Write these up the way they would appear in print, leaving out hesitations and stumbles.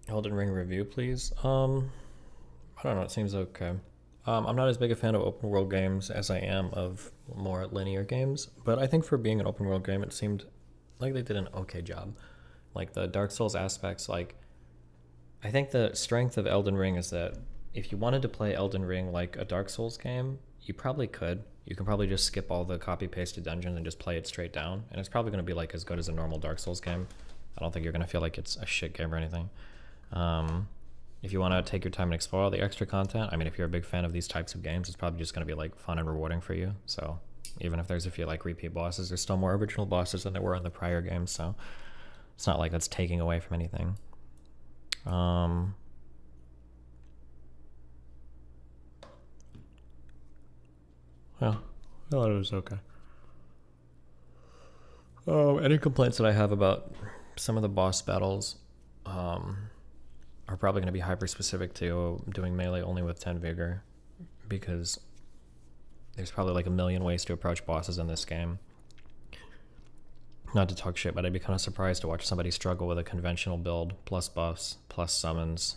Elden Ring review, please. I don't know. It seems okay. I'm not as big a fan of open world games as I am of more linear games, but I think for being an open world game, it seemed like they did an okay job. Like the Dark Souls aspects, like I think the strength of Elden Ring is that if you wanted to play Elden Ring like a Dark Souls game, you probably could. You can probably just skip all the copy pasted dungeons and just play it straight down, and it's probably going to be like as good as a normal Dark Souls game. I don't think you're going to feel like it's a shit game or anything. Um, if you want to take your time and explore all the extra content, I mean, if you're a big fan of these types of games, it's probably just going to be like fun and rewarding for you. So even if there's a few like repeat bosses, there's still more original bosses than there were in the prior games. So it's not like that's taking away from anything. Um, yeah, I thought it was okay. Any complaints that I have about some of the boss battles are probably going to be hyper specific to doing melee only with 10 vigor, because there's probably like a million ways to approach bosses in this game. Not to talk shit, but I'd be kind of surprised to watch somebody struggle with a conventional build plus buffs plus summons.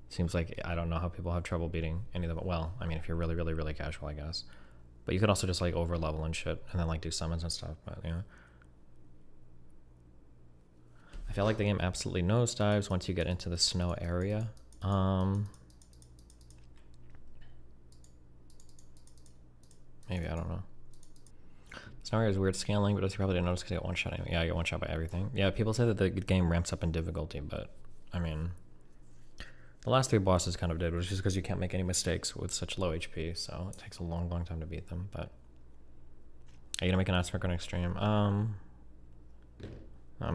Seems like I don't know how people have trouble beating any of them. Well, I mean, if you're really, really, really casual, I guess. But you could also just like over level and shit, and then like do summons and stuff. But yeah, I feel like the game absolutely nosedives once you get into the snow area. Maybe, I don't know. Snow area is weird scaling, but as you probably didn't notice because you get one shot anyway. Yeah, you get one shot by everything. Yeah, people say that the game ramps up in difficulty, but I mean, the last three bosses kind of did, which is because you can't make any mistakes with such low HP, so it takes a long, long time to beat them. But are you gonna make an aspect on extreme? I'm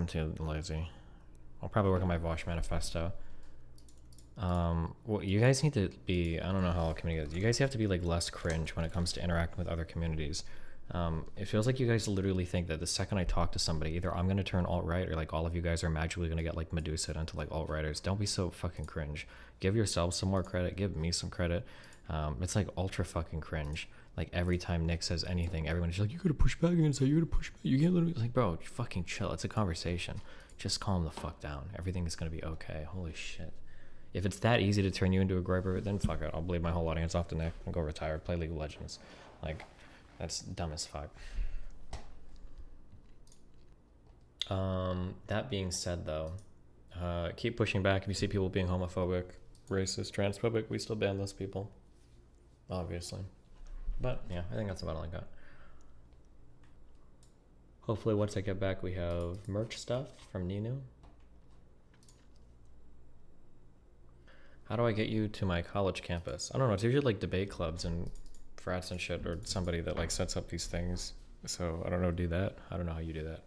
too lazy. I'll probably work on my Vosh manifesto. Well, you guys need to be, I don't know how all community is. You guys have to be like less cringe when it comes to interacting with other communities. It feels like you guys literally think that the second I talk to somebody, either I'm gonna turn alt-right or like all of you guys are magically gonna get like Medusa into like alt-righters. Don't be so fucking cringe. Give yourselves some more credit. Give me some credit. It's like ultra fucking cringe. Like every time Nick says anything, everyone's just like, you gotta push back against that. You gotta push back. You can't literally like, bro, fucking chill. It's a conversation. Just calm the fuck down. Everything is gonna be okay. Holy shit. If it's that easy to turn you into a griper, then fuck it. I'll bleed my whole audience off to Nick and go retire, play League of Legends. Like, that's dumb as fuck. That being said, though, keep pushing back. If you see people being homophobic, racist, transphobic, we still ban those people, obviously. But yeah, I think that's about all I got. Hopefully, once I get back, we have merch stuff from Ninu. How do I get you to my college campus? I don't know. It's usually like debate clubs and frats and shit, or somebody that like sets up these things. So I don't know. Do that. I don't know how you do that.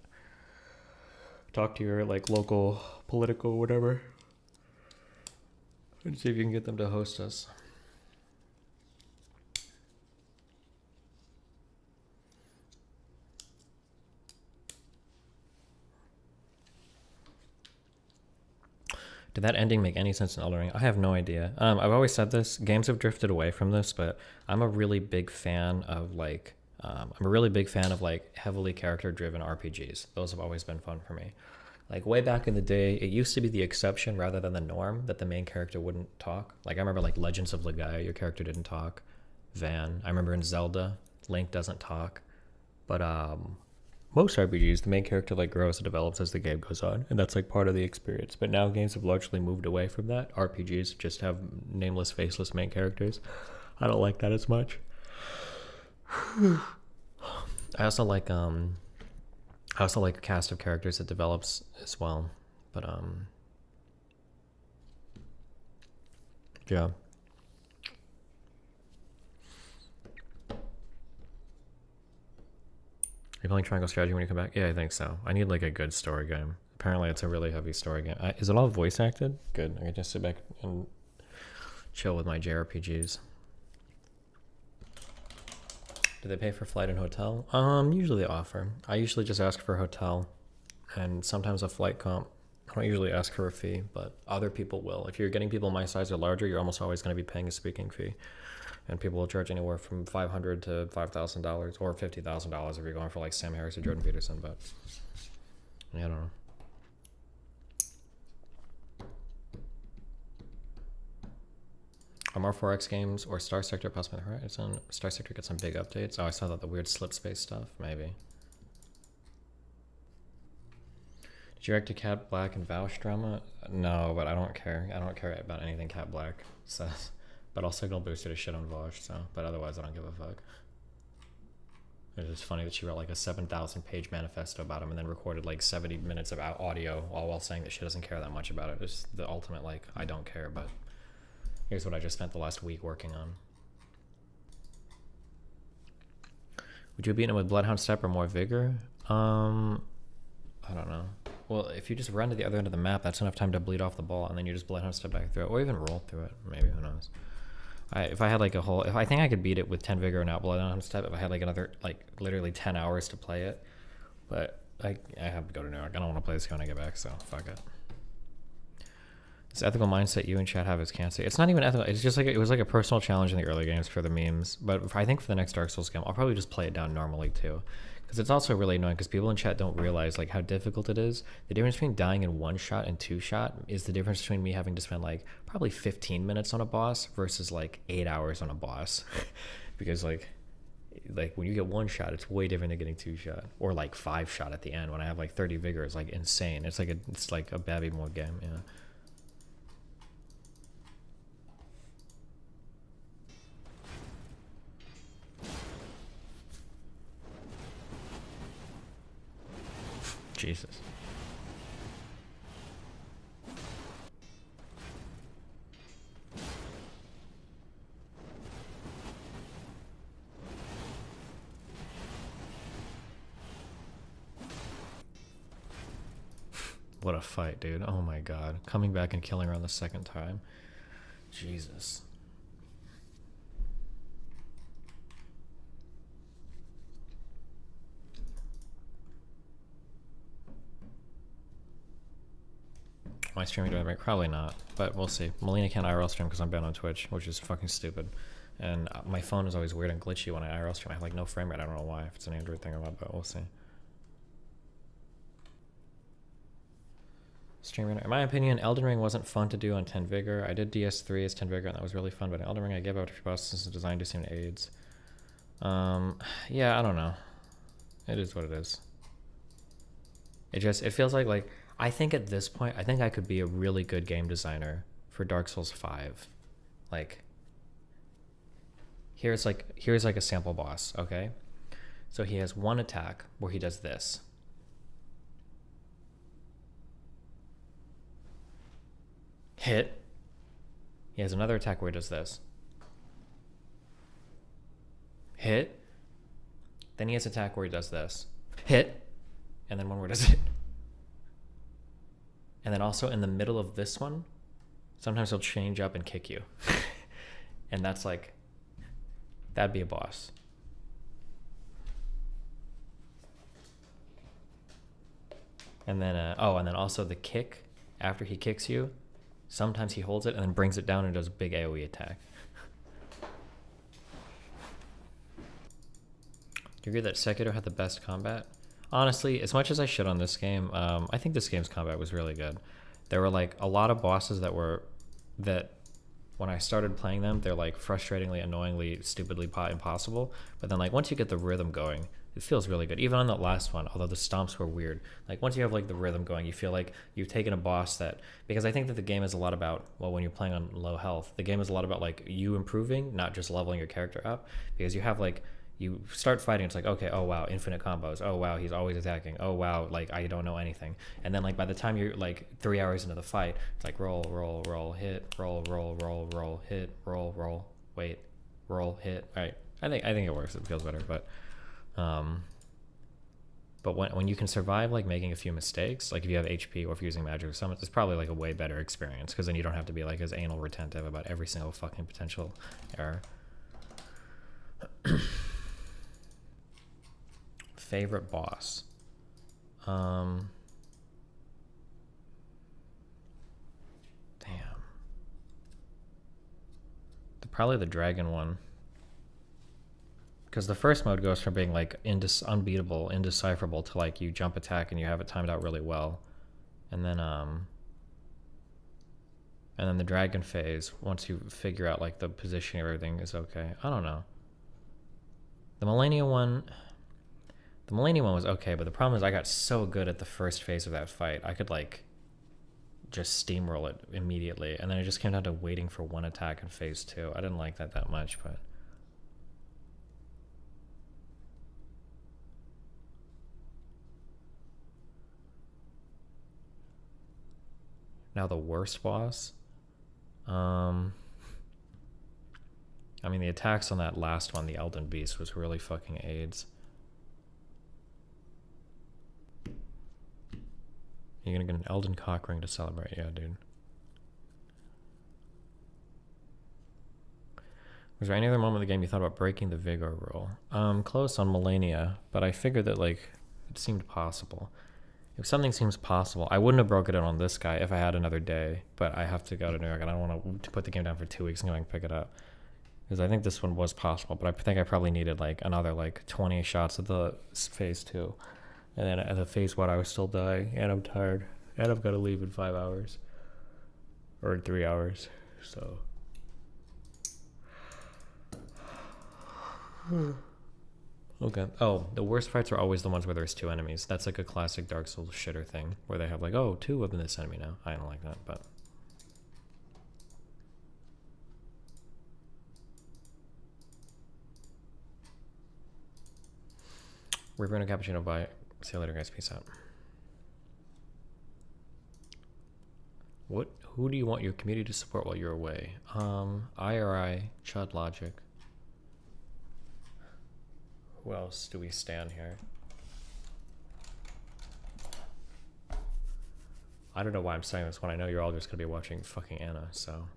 Talk to your like local political whatever, and see if you can get them to host us. Did that ending make any sense in Elden Ring? I have no idea. I've always said this. Games have drifted away from this, but I'm a really big fan of like, heavily character-driven RPGs. Those have always been fun for me. Like way back in the day, it used to be the exception rather than the norm that the main character wouldn't talk. Like I remember like Legends of Legaia, your character didn't talk. Van. I remember in Zelda, Link doesn't talk. But most RPGs, the main character like grows and develops as the game goes on, and that's like part of the experience. But now games have largely moved away from that. RPGs just have nameless, faceless main characters. I don't like that as much. I also like a cast of characters that develops as well. But yeah. You're playing Triangle Strategy when you come back? Yeah, I think so. I need like a good story game. Apparently, it's a really heavy story game. Is it all voice acted? Good. I can just sit back and chill with my JRPGs. Do they pay for flight and hotel? Usually they offer. I usually just ask for a hotel, and sometimes a flight comp. I don't usually ask for a fee, but other people will. If you're getting people my size or larger, you're almost always going to be paying a speaking fee. And people will charge anywhere from $500 to $5,000 or $50,000 if you're going for like Sam Harris or Jordan Peterson. But yeah, I don't know. more 4X games or Star Sector possibly on the horizon. Star Sector gets some big updates. Oh, I saw that the weird slip space stuff. Maybe. Did you react to Cat Black and Vouch drama? No, but I don't care. I don't care about anything Cat Black says. But I'll signal booster to shit on Vouch, so. But otherwise, I don't give a fuck. It's just funny that she wrote like a 7,000 page manifesto about him and then recorded like 70 minutes of audio all while saying that she doesn't care that much about it. It's the ultimate, like, I don't care, but here's what I just spent the last week working on. Would you have beaten him with Bloodhound Step or more vigor? I don't know. Well, if you just run to the other end of the map, that's enough time to bleed off the ball, and then you just Bloodhound Step back through it, or even roll through it. Maybe, who knows? If I had like a whole, if I think I could beat it with 10 vigor and out Bloodhound Step if I had like another, like literally 10 hours to play it. But I have to go to New York. I don't want to play this game when I get back, so fuck it. This ethical mindset you and Chad have is cancer. It's not even ethical. It's just like, it was like a personal challenge in the early games for the memes. But I think for the next Dark Souls game, I'll probably just play it down normally too. Because it's also really annoying because people in chat don't realize like how difficult it is. The difference between dying in 1 shot and 2 shot is the difference between me having to spend like probably 15 minutes on a boss versus like 8 hours on a boss. Because like when you get 1 shot, it's way different than getting 2 shot or like 5 shot at the end when I have like 30 vigor. It's like insane. It's like a Babby mode game. Yeah. Jesus. What a fight, dude. Oh my god. Coming back and killing her on the 2nd time. Jesus. Am I streaming during the break? Probably not, but we'll see. Melina can't IRL stream because I'm banned on Twitch, which is fucking stupid. And my phone is always weird and glitchy when I IRL stream. I have like no frame rate. I don't know why, if it's an Android thing or what, but we'll see. Streaming. In my opinion, Elden Ring wasn't fun to do on 10 vigor. I did DS3 as 10 vigor and that was really fun, but in Elden Ring I gave out a few bosses since it's designed to seem AIDS. Yeah, I don't know. It is what it is. It feels like I think at this point, I think I could be a really good game designer for Dark Souls 5. Like, here's like a sample boss, okay? So he has 1 attack where he does this. Hit. He has another attack where he does this. Hit. Then he has an attack where he does this. Hit. And then one where he does it. And then also in the middle of this one, sometimes he'll change up and kick you. And that's like, that'd be a boss. And then, and then also the kick, after he kicks you, sometimes he holds it and then brings it down and does a big AoE attack. Do you agree that Sekiro had the best combat? Honestly, as much as I shit on this game, I think this game's combat was really good. There were like a lot of bosses that when I started playing them, they're like frustratingly, annoyingly, stupidly impossible. But then like once you get the rhythm going, it feels really good. Even on that last one, although the stomps were weird. Like once you have like the rhythm going, you feel like you've taken a boss because I think that the game is a lot about, well, when you're playing on low health, the game is a lot about like you improving, not just leveling your character up. Because you have like, you start fighting, it's like, okay, oh wow, infinite combos. Oh wow, he's always attacking. Oh wow, like I don't know anything. And then like by the time you're like 3 hours into the fight, it's like roll, roll, roll, hit, roll, roll, roll, roll, hit, roll, roll, wait, roll, hit. All right, I think it works. It feels better, but when you can survive like making a few mistakes, like if you have HP or if you're using magic or something, it's probably like a way better experience because then you don't have to be like as anal retentive about every single fucking potential error. Favorite boss. Damn. Probably the dragon one. Because the first mode goes from being like unbeatable, indecipherable to like you jump attack and you have it timed out really well. And then And then the dragon phase, once you figure out like the position of everything, is okay. I don't know. The Millennia one was okay, but the problem is I got so good at the first phase of that fight. I could like just steamroll it immediately, and then it just came down to waiting for one attack in phase 2. I didn't like that much, but now the worst boss. I mean, the attacks on that last one, the Elden Beast, was really fucking AIDS. You're gonna get an Elden cock ring to celebrate, yeah, dude. Was there any other moment in the game you thought about breaking the Vigor rule? Close on Millennia, but I figured that, like, it seemed possible. If something seems possible, I wouldn't have broken it on this guy if I had another day, but I have to go to New York and I don't want to put the game down for 2 weeks and go and pick it up. Because I think this one was possible, but I think I probably needed, like, another, like, 20 shots of the phase 2. And then at the phase 1, I was still dying, and I'm tired. And I've got to leave in 5 hours. Or in 3 hours, so... Okay. Oh, the worst fights are always the ones where there's 2 enemies. That's like a classic Dark Souls shitter thing, where they have like, oh, 2 of this enemy now. I don't like that, but... River and a cappuccino, bye. See you later, guys. Peace out. Who do you want your community to support while you're away? IRI, Chud Logic. Who else do we stand here? I don't know why I'm saying this when I know you're all just gonna be watching fucking Anna, so.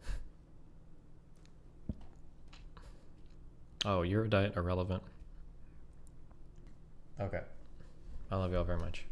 Oh, you're irrelevant. Okay. I love you all very much.